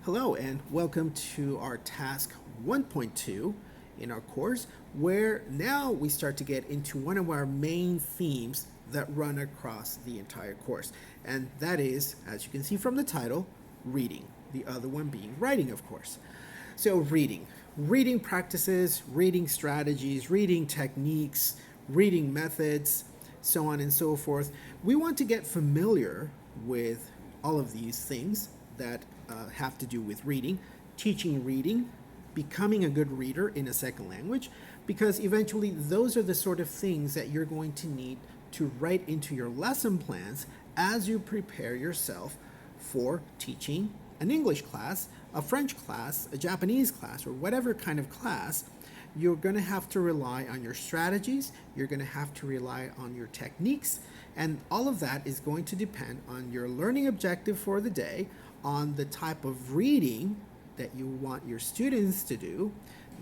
Hello and welcome to our task 1.2 in our course, where now we start to get into one of our main themes that run across the entire course. And that is, as you can see from the title, reading. The other one being writing, of course. So reading practices, reading strategies, reading techniques, reading methods, so on and so forth. We want to get familiar with all of these things that have to do with reading, teaching reading, becoming a good reader in a second language, because eventually those are the sort of things that you're going to need to write into your lesson plans as you prepare yourself for teaching an English class, a French class, a Japanese class, or whatever kind of class. You're going to have to rely on your strategies, you're going to have to rely on your techniques, and all of that is going to depend on your learning objective for the day, on the type of reading that you want your students to do.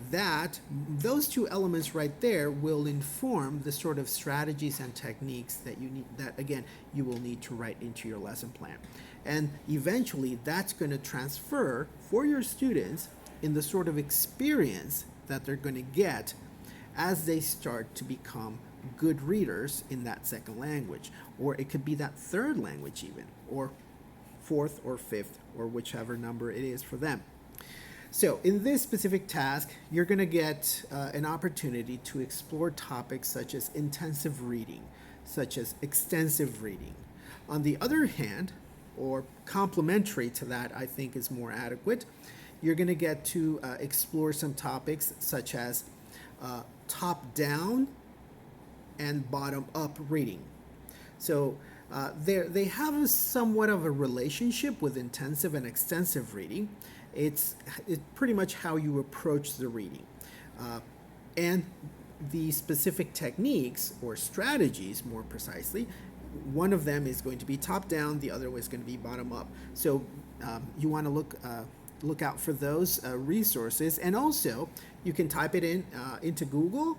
That those two elements right there will inform the sort of strategies and techniques that you need, that again you will need to write into your lesson plan. And eventually that's going to transfer for your students in the sort of experience that they're going to get as they start to become good readers in that second language, or it could be that third language even, or fourth or fifth, or whichever number it is for them. So in this specific task, you're going to get an opportunity to explore topics such as intensive reading, such as extensive reading. On the other hand, or complementary to that, I think is more adequate, you're going to get to explore some topics such as top-down and bottom-up reading. So they have somewhat of a relationship with intensive and extensive reading. It's pretty much how you approach the reading. And the specific techniques or strategies, more precisely, one of them is going to be top-down, the other is going to be bottom-up. So you want to look out for those resources, and also you can type it into Google,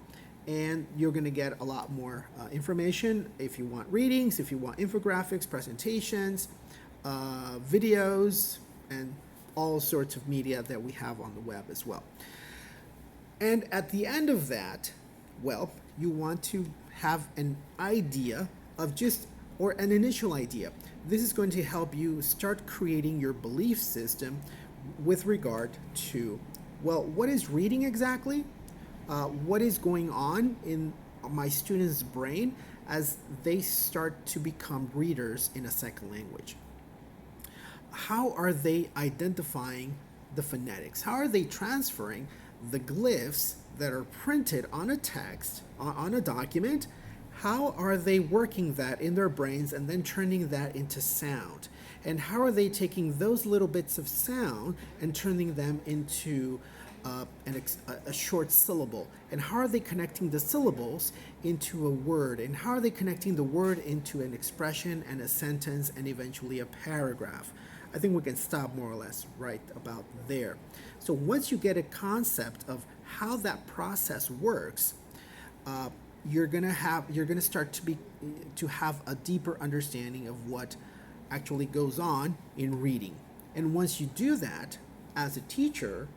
and you're going to get a lot more information if you want readings, if you want infographics, presentations, videos, and all sorts of media that we have on the web as well. And at the end of that, well, you want to have an idea of or an initial idea. This is going to help you start creating your belief system with regard to, well, what is reading exactly? What is going on in my students' brain as they start to become readers in a second language? How are they identifying the phonetics? How are they transferring the glyphs that are printed on a text, on a document? How are they working that in their brains and then turning that into sound? And how are they taking those little bits of sound and turning them into a short syllable? And how are they connecting the syllables into a word? And how are they connecting the word into an expression and a sentence and eventually a paragraph? I think we can stop more or less right about there. So once you get a concept of how that process works, you're gonna start to have a deeper understanding of what actually goes on in reading. And once you do that, as a teacher,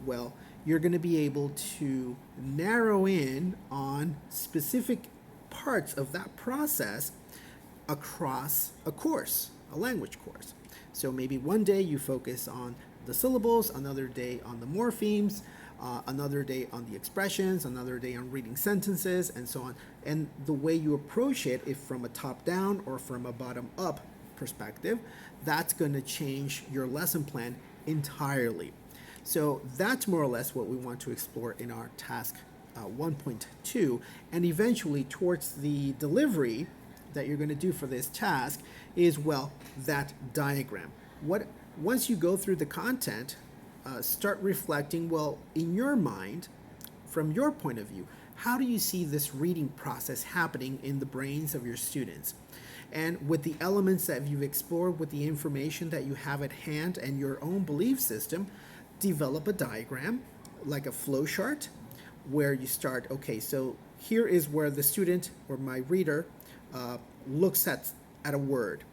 well, you're going to be able to narrow in on specific parts of that process across a course, a language course. So maybe one day you focus on the syllables, another day on the morphemes, another day on the expressions, another day on reading sentences, and so on. And the way you approach it, if from a top-down or from a bottom-up perspective, that's going to change your lesson plan entirely. So that's more or less what we want to explore in our task 1.2, and eventually towards the delivery that you're going to do for this task is, well, that diagram. Once you go through the content, start reflecting, well, in your mind, from your point of view, how do you see this reading process happening in the brains of your students? And with the elements that you've explored, with the information that you have at hand and your own belief system, develop a diagram, like a flow chart, where you start, okay, so here is where the student or my reader looks at a word.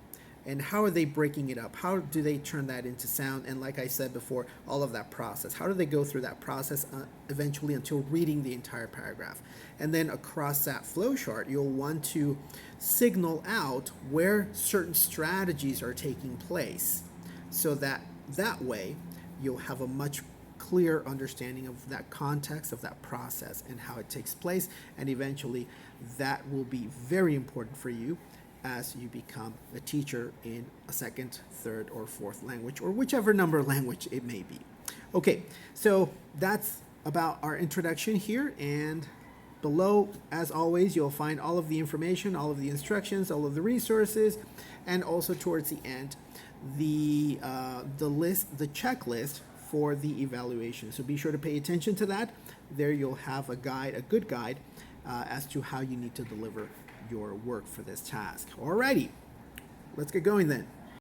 And how are they breaking it up? How do they turn that into sound? And like I said before, all of that process. How do they go through that process eventually until reading the entire paragraph? And then across that flow chart, you'll want to signal out where certain strategies are taking place, so that that way you'll have a much clear understanding of that context, of that process, and how it takes place. And eventually, that will be very important for you as you become a teacher in a second, third, or fourth language, or whichever number language it may be. Okay, so that's about our introduction here, and below, as always, you'll find all of the information, all of the instructions, all of the resources, and also towards the end, the checklist for the evaluation. So be sure to pay attention to that. There you'll have a guide, a good guide, as to how you need to deliver your work for this task. Alrighty, let's get going then.